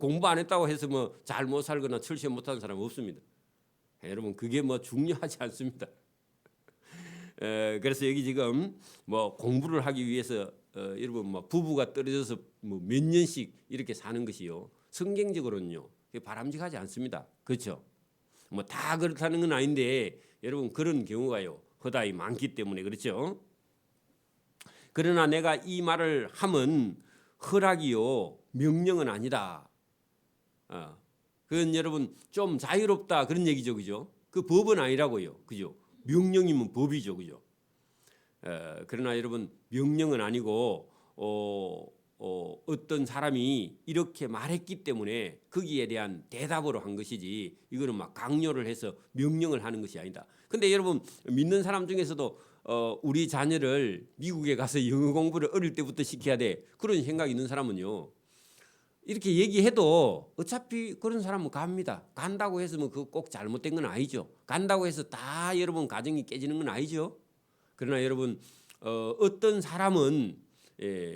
공부 안 했다고 해서 뭐 잘 못 살거나 철시험 못하는 사람 없습니다. 여러분 그게 뭐 중요하지 않습니다. 그래서 여기 지금 뭐 공부를 하기 위해서 여러분 뭐 부부가 떨어져서 뭐 몇 년씩 이렇게 사는 것이요 성경적으로는요 바람직하지 않습니다. 그렇죠? 뭐 다 그렇다는 건 아닌데 여러분 그런 경우가요 허다히 많기 때문에 그렇죠. 그러나 내가 이 말을 하면 허락이요 명령은 아니다. 그건 여러분 좀 자유롭다 그런 얘기죠, 그죠? 그 법은 아니라고요, 그죠? 명령이면 법이죠, 그죠? 그러나 여러분 명령은 아니고 어떤 사람이 이렇게 말했기 때문에 거기에 대한 대답으로 한 것이지 이거는 막 강요를 해서 명령을 하는 것이 아니다. 근데 여러분 믿는 사람 중에서도 우리 자녀를 미국에 가서 영어 공부를 어릴 때부터 시켜야 돼 그런 생각이 있는 사람은요 이렇게 얘기해도 어차피 그런 사람은 갑니다. 간다고 해서 뭐 그거 꼭 잘못된 건 아니죠. 간다고 해서 다 여러분 가정이 깨지는 건 아니죠. 그러나 여러분 어떤 사람은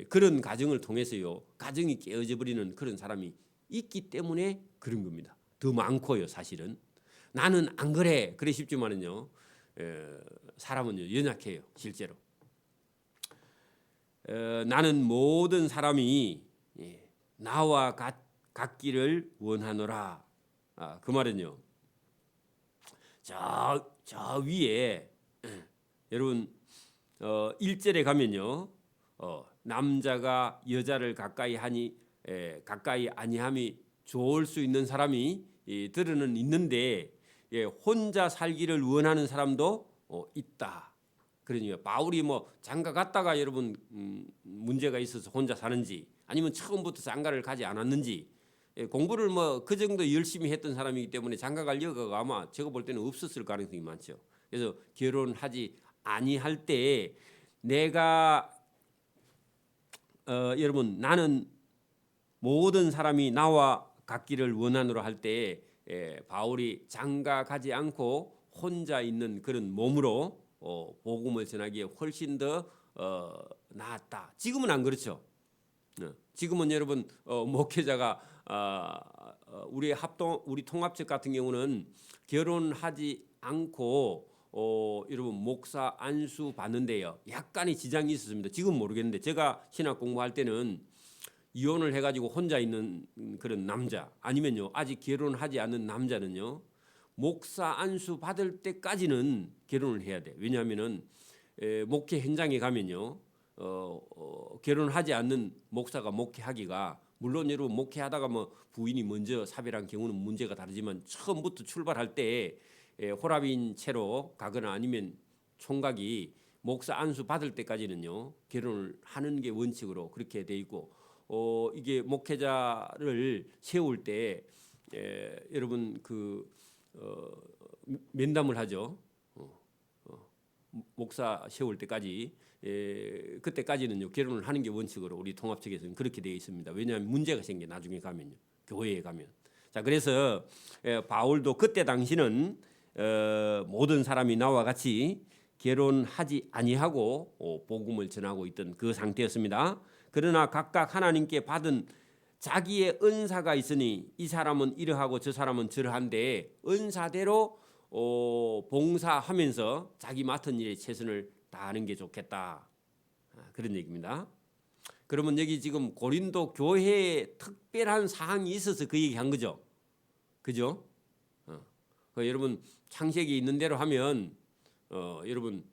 그런 가정을 통해서요 가정이 깨어져 버리는 그런 사람이 있기 때문에 그런 겁니다. 더 많고요 사실은. 나는 안 그래 그래 싶지만은요 사람은요 연약해요 실제로. 나는 모든 사람이 나와 같기를 원하노라. 그 말은요 저 위에 여러분 1절에 가면요 남자가 여자를 가까이 아니함이 좋을 수 있는 사람이 들어는 있는데 혼자 살기를 원하는 사람도 있다. 그러니까 바울이 뭐 장가 갔다가 여러분 문제가 있어서 혼자 사는지 아니면 처음부터 장가를 가지 않았는지 공부를 뭐 그 정도 열심히 했던 사람이기 때문에 장가 갈 여가가 아마 제가 볼 때는 없었을 가능성이 많죠. 그래서 결혼하지 아니할 때 내가 여러분 나는 모든 사람이 나와 같기를 원하노라 할 때 바울이 장가 가지 않고 혼자 있는 그런 몸으로 복음을 전하기에 훨씬 더 나았다. 지금은 안 그렇죠. 지금은 여러분 목회자가 우리 통합적 같은 경우는 결혼하지 않고 여러분 목사 안수 받는데요 약간의 지장이 있었습니다. 지금 모르겠는데 제가 신학 공부할 때는 이혼을 해가지고 혼자 있는 그런 남자 아니면요 아직 결혼하지 않은 남자는요 목사 안수 받을 때까지는 결혼을 해야 돼. 왜냐하면은 목회 현장에 가면요 결혼하지 않는 목사가 목회하기가 물론 여러분 목회하다가 뭐 부인이 먼저 사별한 경우는 문제가 다르지만 처음부터 출발할 때 호랍인 채로 가거나 아니면 총각이 목사 안수 받을 때까지는요 결혼을 하는 게 원칙으로 그렇게 돼 있고 이게 목회자를 세울 때 여러분 그 면담을 하죠. 목사 세울 때까지 그때까지는요 결혼을 하는 게 원칙으로 우리 통합 측에서는 그렇게 되어 있습니다. 왜냐하면 문제가 생겨 나중에 가면요 교회에 가면. 자 그래서 바울도 그때 당시는 모든 사람이 나와 같이 결혼하지 아니하고 복음을 전하고 있던 그 상태였습니다. 그러나 각각 하나님께 받은 자기의 은사가 있으니 이 사람은 이러하고 저 사람은 저러한데 은사대로 봉사하면서 자기 맡은 일에 최선을 다하는 게 좋겠다. 그런 얘기입니다. 그러면 여기 지금 고린도 교회에 특별한 사항이 있어서 그 얘기한 거죠. 그죠? 여러분 창세기 있는 대로 하면 여러분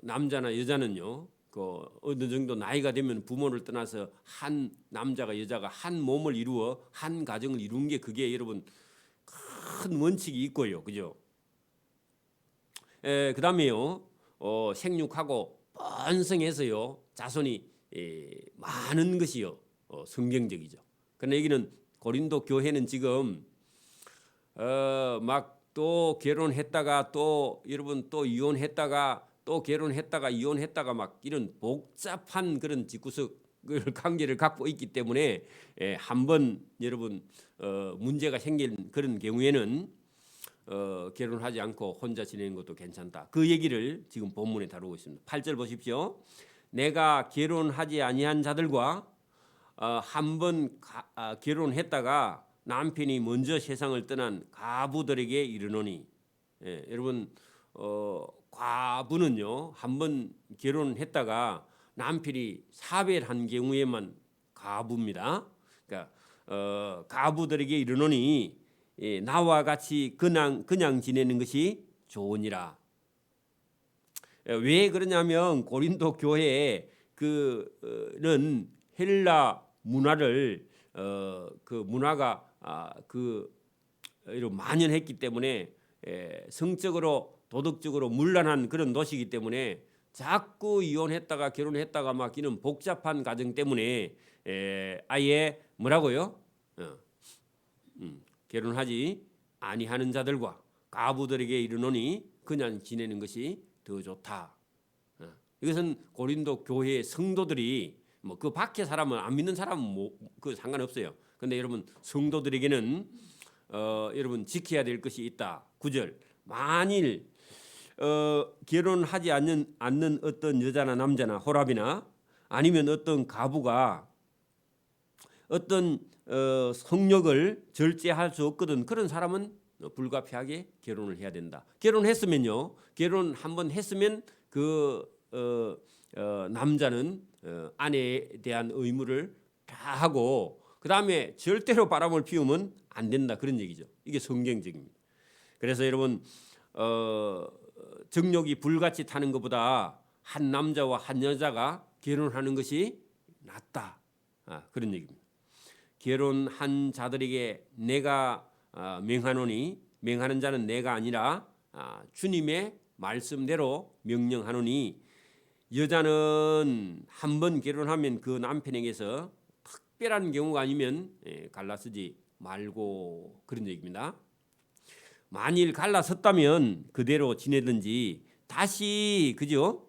남자나 여자는요 그 어느 정도 나이가 되면 부모를 떠나서 한 남자가 여자가 한 몸을 이루어 한 가정을 이룬 게 그게 여러분 큰 원칙이 있고요, 그죠? 그다음에요 생육하고 번성해서요 자손이 많은 것이요 성경적이죠. 그러나 여기는 고린도 교회는 지금 막 또 결혼했다가 또 여러분 또 이혼했다가 또 결혼했다가 이혼했다가 막 이런 복잡한 그런 집구석을 관계를 갖고 있기 때문에 한번 여러분 문제가 생긴 그런 경우에는 결혼하지 않고 혼자 지내는 것도 괜찮다. 그 얘기를 지금 본문에 다루고 있습니다. 8절 보십시오. 내가 결혼하지 아니한 자들과 한번 결혼했다가 남편이 먼저 세상을 떠난 과부들에게 이르노니, 여러분 과부는요 한번 결혼했다가 남편이 사별한 경우에만 과부입니다. 그러니까 과부들에게 이르노니 나와 같이 그냥 지내는 것이 좋으니라. 왜 그러냐면 고린도 교회에 그는 헬라 문화를 그 문화가 이런 만연했기 때문에 성적으로 도덕적으로 문란한 그런 도시이기 때문에 자꾸 이혼했다가 결혼했다가 막 이런 복잡한 가정 때문에 아예 뭐라고요? 결혼하지 아니하는 자들과 가부들에게 이르노니 그냥 지내는 것이 더 좋다. 이것은 고린도 교회의 성도들이 뭐 그 밖에 사람은 안 믿는 사람은 그 상관없어요. 근데 여러분 성도들에게는 여러분 지켜야 될 것이 있다. 9절 만일 결혼하지 않는 어떤 여자나 남자나 호랍이나 아니면 어떤 가부가 어떤 성욕을 절제할 수 없거든. 그런 사람은 불가피하게 결혼을 해야 된다. 결혼했으면요. 결혼 한번 했으면 그 남자는 아내에 대한 의무를 다 하고 그다음에 절대로 바람을 피우면 안 된다. 그런 얘기죠. 이게 성경적입니다. 그래서 여러분 정욕이 불같이 타는 것보다 한 남자와 한 여자가 결혼하는 것이 낫다. 그런 얘기입니다. 결혼한 자들에게 내가 명하노니 명하는 자는 내가 아니라 주님의 말씀대로 명령하노니 여자는 한 번 결혼하면 그 남편에게서 특별한 경우가 아니면 갈라서지 말고 그런 얘기입니다. 만일 갈라섰다면 그대로 지내든지 다시 그죠?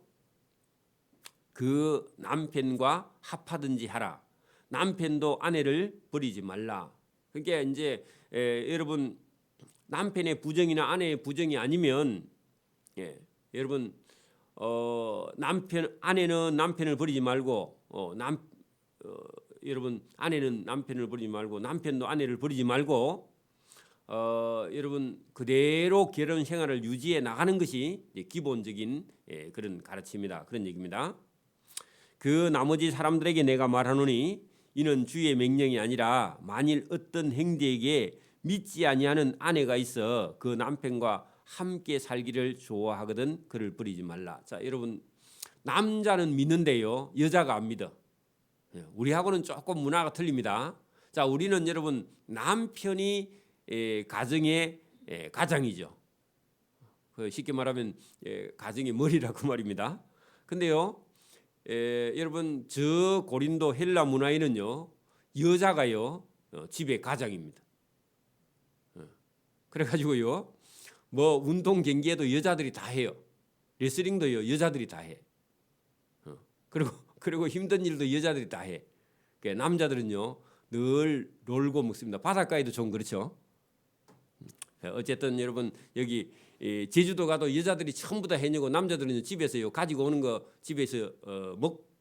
그 남편과 합하든지 하라. 남편도 아내를 버리지 말라. 그러니까 이제 여러분 남편의 부정이나 아내의 부정이 아니면 여러분 아내는 남편을 버리지 말고 여러분 아내는 남편을 버리지 말고 남편도 아내를 버리지 말고 여러분 그대로 결혼 생활을 유지해 나가는 것이 기본적인 그런 가르침이다. 그런 얘기입니다. 그 나머지 사람들에게 내가 말하노니 이는 주의 명령이 아니라 만일 어떤 형제에게 믿지 아니하는 아내가 있어 그 남편과 함께 살기를 좋아하거든 그를 버리지 말라. 자, 여러분 남자는 믿는데요. 여자가 안 믿어. 우리하고는 조금 문화가 틀립니다. 자, 우리는 여러분 남편이 가정의 가장이죠. 쉽게 말하면 가정의 머리라고 말입니다. 근데요. 여러분 저 고린도 헬라 문화에는요. 여자가요. 집의 가장입니다. 그래가지고요. 뭐 운동 경기에도 여자들이 다 해요. 레슬링도요. 여자들이 다 해. 그리고 힘든 일도 여자들이 다 해. 남자들은요. 늘 놀고 먹습니다. 바닷가에도 좀 그렇죠. 어쨌든 여러분 여기 제주도 가도 여자들이 전부 다 해내고 남자들은 집에서요 가지고 오는 거 집에서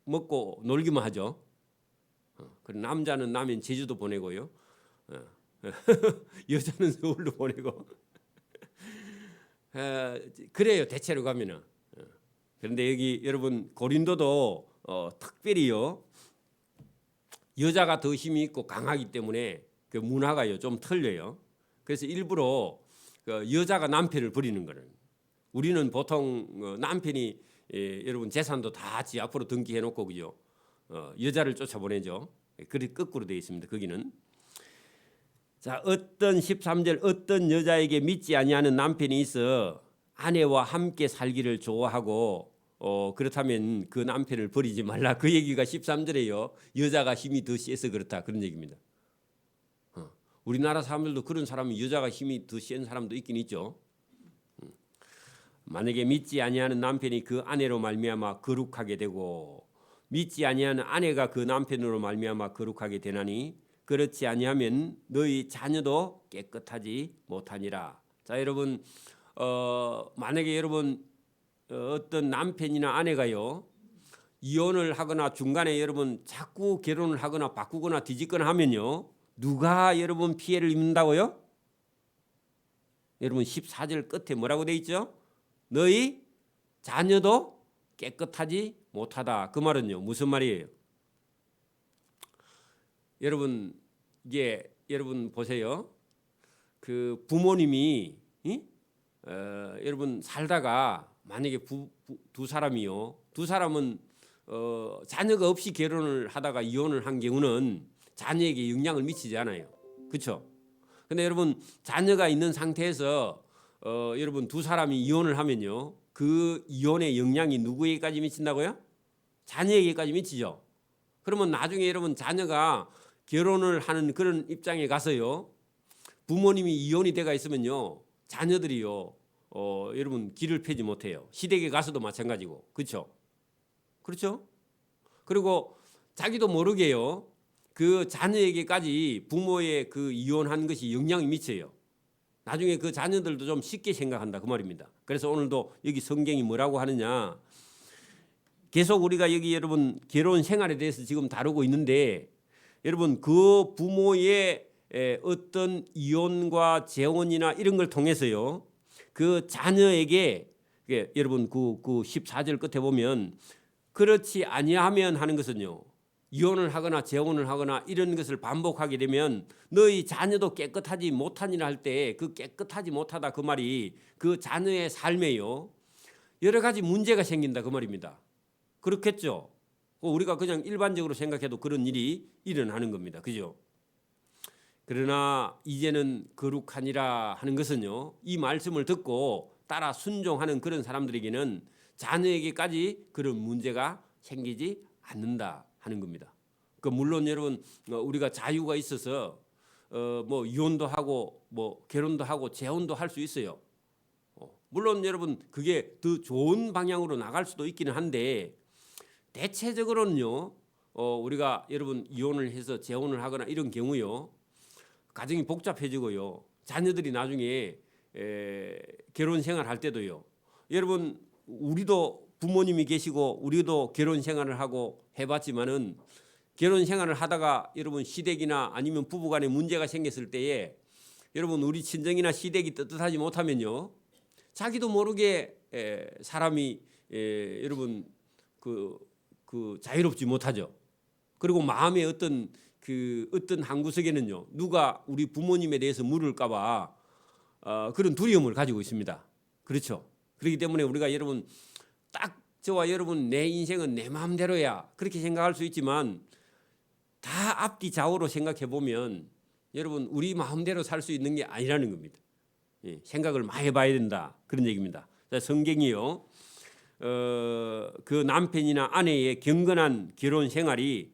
먹고 놀기만 하죠. 그리고 남자는 남인 제주도 보내고요. 여자는 서울로 보내고 그래요 대체로 가면은. 그런데 여기 여러분 고린도도 특별히요 여자가 더 힘이 있고 강하기 때문에 그 문화가요 좀 틀려요. 그래서 일부러 여자가 남편을 버리는 거는 우리는 보통 남편이 여러분 재산도 다 지 앞으로 등기해 놓고 그죠. 여자를 쫓아보내죠. 그리 거꾸로 되어 있습니다. 거기는. 자, 어떤 13절 어떤 여자에게 믿지 아니하는 남편이 있어 아내와 함께 살기를 좋아하고 그렇다면 그 남편을 버리지 말라. 그 얘기가 13절에요. 여자가 힘이 더 세서 그렇다. 그런 얘기입니다. 우리나라 사람들도 그런 사람이 여자가 힘이 더 센 사람도 있긴 있죠. 만약에 믿지 아니하는 남편이 그 아내로 말미암아 거룩하게 되고 믿지 아니하는 아내가 그 남편으로 말미암아 거룩하게 되나니 그렇지 아니하면 너희 자녀도 깨끗하지 못하니라. 자, 여러분 만약에 여러분 어떤 남편이나 아내가요 이혼을 하거나 중간에 여러분 자꾸 결혼을 하거나 바꾸거나 뒤집거나 하면요. 누가 여러분 피해를 입는다고요? 여러분 14절 끝에 뭐라고 돼 있죠? 너희 자녀도 깨끗하지 못하다. 그 말은요. 무슨 말이에요? 여러분 이게 여러분 보세요. 그 부모님이 여러분 살다가 만약에 두 사람이요. 두 사람은 자녀가 없이 결혼을 하다가 이혼을 한 경우는 자녀에게 영향을 미치지 않아요. 그렇죠? 근데 여러분 자녀가 있는 상태에서 여러분 두 사람이 이혼을 하면요. 그 이혼의 영향이 누구에게까지 미친다고요? 자녀에게까지 미치죠. 그러면 나중에 여러분 자녀가 결혼을 하는 그런 입장에 가서요. 부모님이 이혼이 돼가 있으면요. 자녀들이요. 여러분 길을 펴지 못해요. 시댁에 가서도 마찬가지고. 그렇죠? 그렇죠? 그리고 자기도 모르게요. 그 자녀에게까지 부모의 그 이혼한 것이 영향이 미쳐요. 나중에 그 자녀들도 좀 쉽게 생각한다 그 말입니다. 그래서 오늘도 여기 성경이 뭐라고 하느냐. 계속 우리가 여기 여러분 결혼 생활에 대해서 지금 다루고 있는데 여러분 그 부모의 어떤 이혼과 재혼이나 이런 걸 통해서요. 그 자녀에게 여러분 그 14절 끝에 보면 그렇지 아니하면 하는 것은요. 이혼을 하거나 재혼을 하거나 이런 것을 반복하게 되면 너희 자녀도 깨끗하지 못하니라 할 때 그 깨끗하지 못하다 그 말이 그 자녀의 삶에요. 여러 가지 문제가 생긴다 그 말입니다. 그렇겠죠. 우리가 그냥 일반적으로 생각해도 그런 일이 일어나는 겁니다. 그죠? 그러나 이제는 거룩하니라 하는 것은요. 이 말씀을 듣고 따라 순종하는 그런 사람들에게는 자녀에게까지 그런 문제가 생기지 않는다 하는 겁니다. 그 물론 여러분 우리가 자유가 있어서 뭐 이혼도 하고 뭐 결혼도 하고 재혼도 할 수 있어요. 물론 여러분 그게 더 좋은 방향으로 나갈 수도 있기는 한데 대체적으로는요. 우리가 여러분 이혼을 해서 재혼을 하거나 이런 경우요. 가정이 복잡해지고요. 자녀들이 나중에 결혼 생활할 때도요. 여러분 우리도 부모님이 계시고 우리도 결혼 생활을 하고 해봤지만은 결혼 생활을 하다가 여러분 시댁이나 아니면 부부간에 문제가 생겼을 때에 여러분 우리 친정이나 시댁이 떳떳하지 못하면요. 자기도 모르게 사람이 여러분 그 자유롭지 못하죠. 그리고 마음에 어떤 한 구석에는요. 누가 우리 부모님에 대해서 물을까봐 그런 두려움을 가지고 있습니다. 그렇죠. 그렇기 때문에 우리가 여러분 딱 저와 여러분 내 인생은 내 마음대로야 그렇게 생각할 수 있지만 다 앞뒤 좌우로 생각해 보면 여러분 우리 마음대로 살 수 있는 게 아니라는 겁니다. 생각을 많이 해봐야 된다 그런 얘기입니다. 성경이요. 그 남편이나 아내의 경건한 결혼 생활이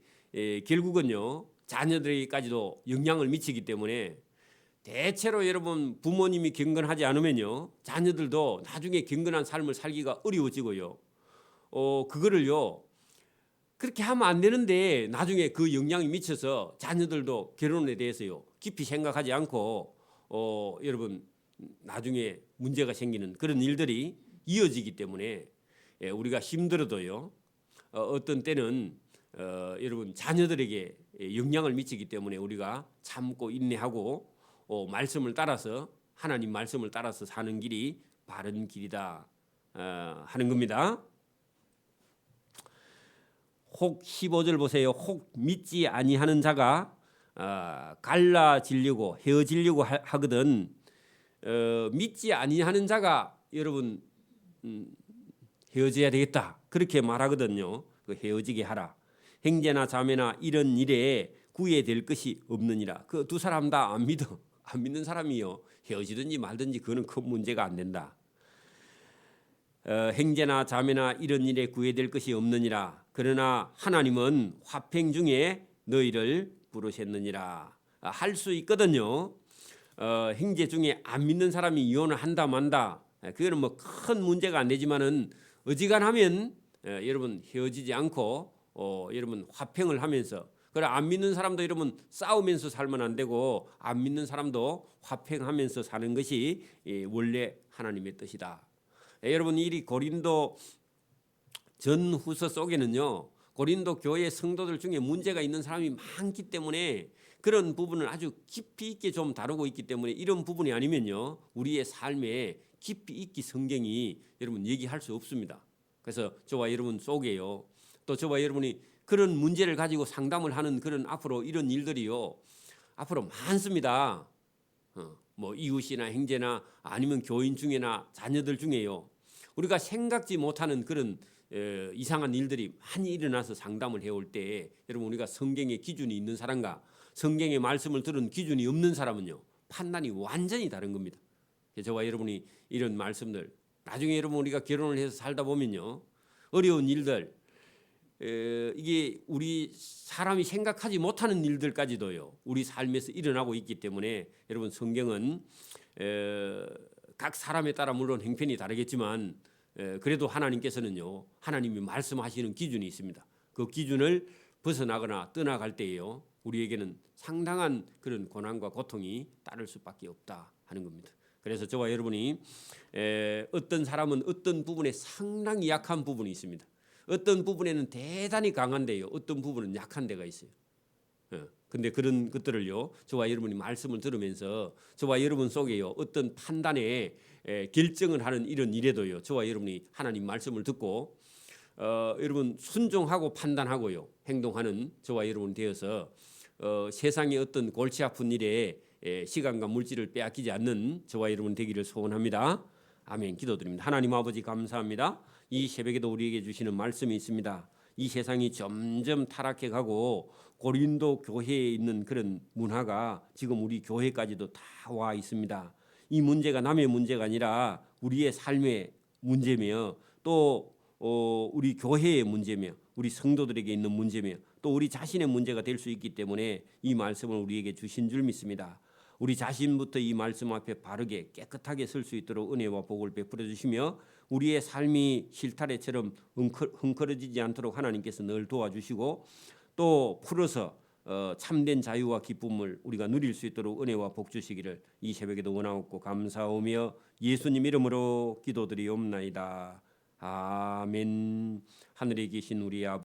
결국은요 자녀들에게까지도 영향을 미치기 때문에 대체로 여러분 부모님이 경건하지 않으면요 자녀들도 나중에 경건한 삶을 살기가 어려워지고요. 그거를요 그렇게 하면 안 되는데 나중에 그 영향이 미쳐서 자녀들도 결혼에 대해서요 깊이 생각하지 않고 여러분 나중에 문제가 생기는 그런 일들이 이어지기 때문에 우리가 힘들어도요 어떤 때는 여러분 자녀들에게 영향을 미치기 때문에 우리가 참고 인내하고 말씀을 따라서 하나님 말씀을 따라서 사는 길이 바른 길이다 하는 겁니다. 혹 15절 보세요. 혹 믿지 아니하는 자가 갈라지려고 헤어지려고 하거든 믿지 아니하는 자가 여러분 헤어져야 되겠다 그렇게 말하거든요. 그 헤어지게 하라. 형제나 자매나 이런 일에 구애될 것이 없느니라. 그 두 사람 다 안 믿는 사람이요 헤어지든지 말든지 그거는 큰 문제가 안 된다. 형제나 자매나 이런 일에 구애될 것이 없느니라. 그러나 하나님은 화평 중에 너희를 부르셨느니라. 할 수 있거든요. 형제 중에 안 믿는 사람이 이혼을 한다 만다. 그거는 뭐 큰 문제가 안 되지만은 어지간하면 여러분 헤어지지 않고 여러분 화평을 하면서 그래 안 믿는 사람도 여러분 싸우면서 살면 안 되고 안 믿는 사람도 화평하면서 사는 것이 원래 하나님의 뜻이다. 여러분 이 고린도 전후서 속에는요, 고린도 교회 성도들 중에 문제가 있는 사람이 많기 때문에 그런 부분을 아주 깊이 있게 좀 다루고 있기 때문에 이런 부분이 아니면요, 우리의 삶에 깊이 있게 성경이 여러분 얘기할 수 없습니다. 그래서 저와 여러분 속에요, 또 저와 여러분이 그런 문제를 가지고 상담을 하는 그런 앞으로 이런 일들이요, 앞으로 많습니다. 뭐 이웃이나 형제나 아니면 교인 중에나 자녀들 중에요, 우리가 생각지 못하는 그런 이상한 일들이 많이 일어나서 상담을 해올 때 여러분, 우리가 성경의 기준이 있는 사람과 성경의 말씀을 들은 기준이 없는 사람은요, 판단이 완전히 다른 겁니다. 저와 여러분이 이런 말씀들, 나중에 여러분 우리가 결혼을 해서 살다 보면요, 어려운 일들, 이게 우리 사람이 생각하지 못하는 일들까지도요, 우리 삶에서 일어나고 있기 때문에 여러분, 성경은 각 사람에 따라 물론 형편이 다르겠지만 그래도 하나님께서는요, 하나님이 말씀하시는 기준이 있습니다. 그 기준을 벗어나거나 떠나갈 때에요, 우리에게는 상당한 그런 고난과 고통이 따를 수밖에 없다 하는 겁니다. 그래서 저와 여러분이 어떤 사람은 어떤 부분에 상당히 약한 부분이 있습니다. 어떤 부분에는 대단히 강한데요, 어떤 부분은 약한 데가 있어요. 근데 그런 것들을요, 저와 여러분이 말씀을 들으면서 저와 여러분 속에요, 어떤 판단에 결정을 하는 이런 일에도요, 저와 여러분이 하나님 말씀을 듣고 여러분 순종하고 판단하고요 행동하는 저와 여러분 되어서 세상의 어떤 골치 아픈 일에 시간과 물질을 빼앗기지 않는 저와 여러분 되기를 소원합니다. 아멘. 기도드립니다. 하나님 아버지, 감사합니다. 이 새벽에도 우리에게 주시는 말씀이 있습니다. 이 세상이 점점 타락해가고 고린도 교회에 있는 그런 문화가 지금 우리 교회까지도 다 와 있습니다. 이 문제가 남의 문제가 아니라 우리의 삶의 문제며 또 우리 교회의 문제며 우리 성도들에게 있는 문제며 또 우리 자신의 문제가 될 수 있기 때문에 이 말씀을 우리에게 주신 줄 믿습니다. 우리 자신부터 이 말씀 앞에 바르게 깨끗하게 설 수 있도록 은혜와 복을 베풀어 주시며 우리의 삶이 실타래처럼 흥커러지지 않도록 하나님께서 늘 도와주시고 또 풀어서 참된 자유와 기쁨을 우리가 누릴 수 있도록 은혜와 복 주시기를 이 새벽에도 원하옵고 감사하며 예수님 이름으로 기도드리옵나이다. 아멘. 하늘에 계신 우리 아버지,